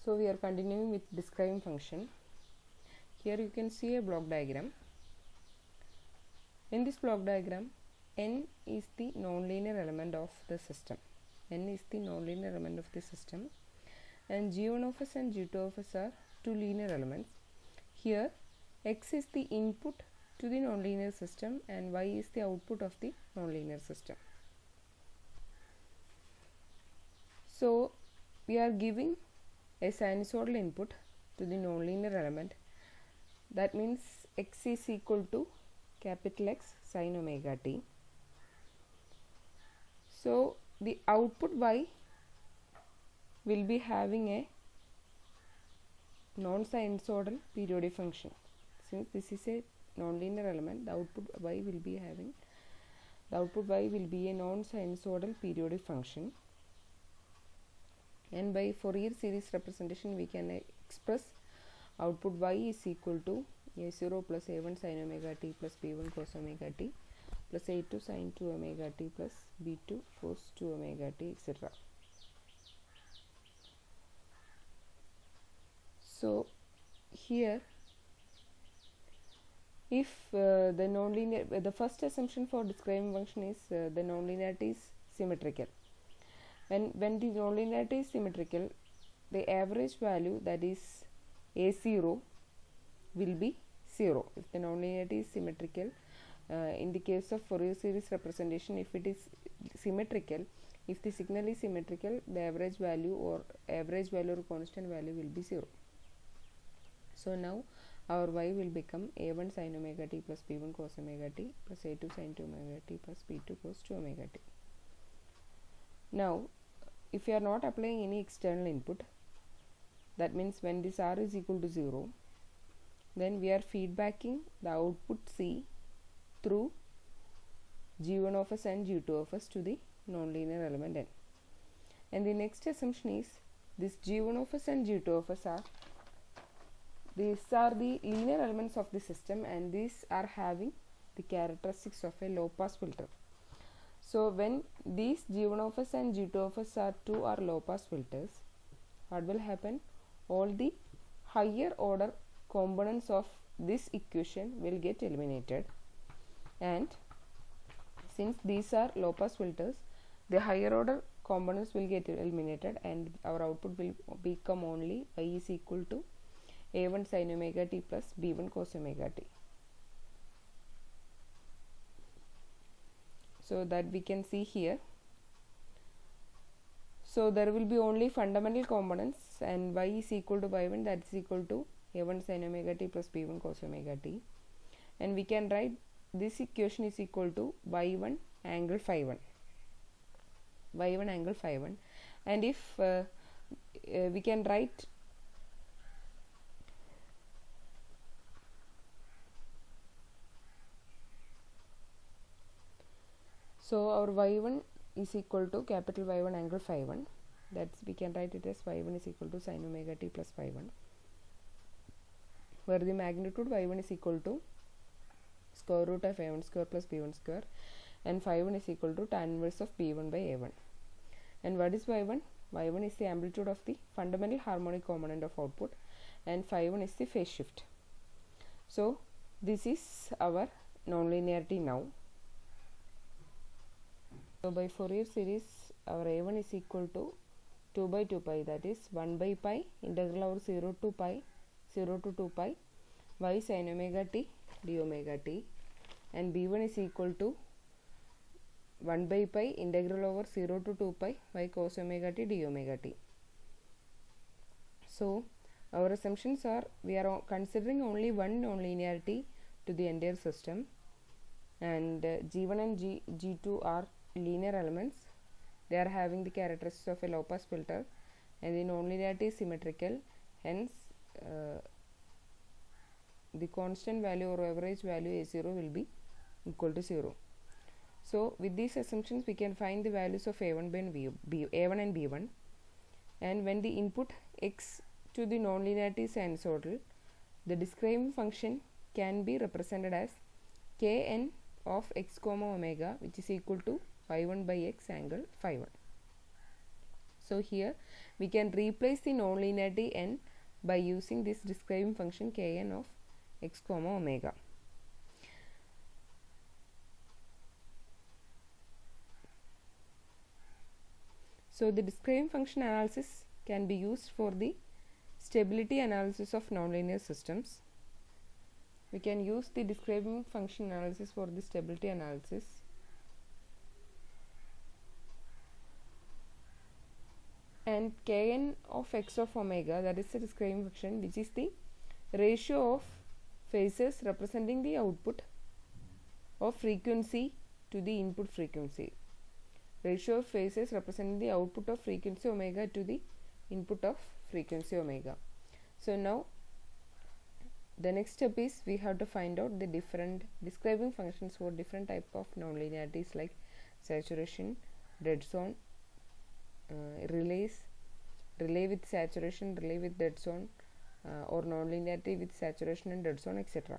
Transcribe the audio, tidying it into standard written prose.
So we are continuing with describing function. Here you can see a block diagram. In this block diagram, n is the nonlinear element of the system. N is the nonlinear element of the system, and g1 of s and g2 of s are two linear elements. Here x is the input to the nonlinear system and y is the output of the nonlinear system. So we are giving a sinusoidal input to the nonlinear element. That means x is equal to capital X sin omega t. So the output y will be having a non-sinusoidal periodic function. Since this is a nonlinear element, the output y will be a non-sinusoidal periodic function. And by Fourier series representation, we can express output y is equal to a0 plus a1 sin omega t plus b1 cos omega t plus a2 sin 2 omega t plus b2 cos 2 omega t, etc. So here, if the first assumption for describing function is the nonlinearity is symmetrical. When the nonlinearity is symmetrical, the average value, that is a0, will be 0. If the nonlinearity is symmetrical, in the case of Fourier series representation, if it is symmetrical, if the signal is symmetrical, the average value or constant value will be 0. So now our y will become a1 sin omega t plus b1 cos omega t plus a2 sin 2 omega t plus b2 cos 2 omega t. Now if you are not applying any external input, that means when this r is equal to 0, then we are feedbacking the output c through g1 of s and g2 of s to the nonlinear element n. And the next assumption is this g1 of s and g2 of s are the linear elements of the system, and these are having the characteristics of a low pass filter. So when these g1 of s and g2 of s are low pass filters, what will happen? All the higher order components of this equation will get eliminated, and since these are low pass filters, the higher order components will get eliminated, and our output will become only y is equal to a1 sin omega t plus b1 cos omega t. So that we can see here. So there will be only fundamental components, and y is equal to y1, that is equal to a1 sin omega t plus b1 cos omega t, and we can write this equation is equal to y1 angle phi 1, and if we can write so our y1 is equal to capital Y1 angle phi 1, that's we can write it as y1 is equal to sin omega t plus phi 1, where the magnitude y1 is equal to square root of a1 square plus b1 square, and phi 1 is equal to tan inverse of b1 by a1. And what is y1? y1 is the amplitude of the fundamental harmonic component of output, and phi 1 is the phase shift. So this is our nonlinearity now. So by Fourier series, our a1 is equal to 2 by 2 pi, that is 1 by pi integral over 0 to 2 pi y sin omega t d omega t, and b1 is equal to 1 by pi integral over 0 to 2 pi y cos omega t d omega t. So our assumptions are, we are considering only one nonlinearity to the entire system, and g1 and g2 are linear elements. They are having the characteristics of a low pass filter, and the nonlinearity is symmetrical, hence the constant value or average value a0 will be equal to 0. So with these assumptions, we can find the values of a1 and b1, and when the input x to the nonlinearity is sinusoidal, the describing function can be represented as kn of x comma omega, which is equal to phi 1 by x angle phi 1. So here we can replace the nonlinearity n by using this describing function kn of x comma omega. So the describing function analysis can be used for the stability analysis of nonlinear systems. We can use the describing function analysis for the stability analysis. And kn of x of omega, that is the describing function, which is the ratio of phases representing the output of frequency to the input frequency. Ratio of phases representing the output of frequency omega to the input of frequency omega. So now the next step is we have to find out the different describing functions for different type of nonlinearities like saturation, dead zone, relays, relay with saturation, relay with dead zone, or nonlinearity with saturation and dead zone, etc.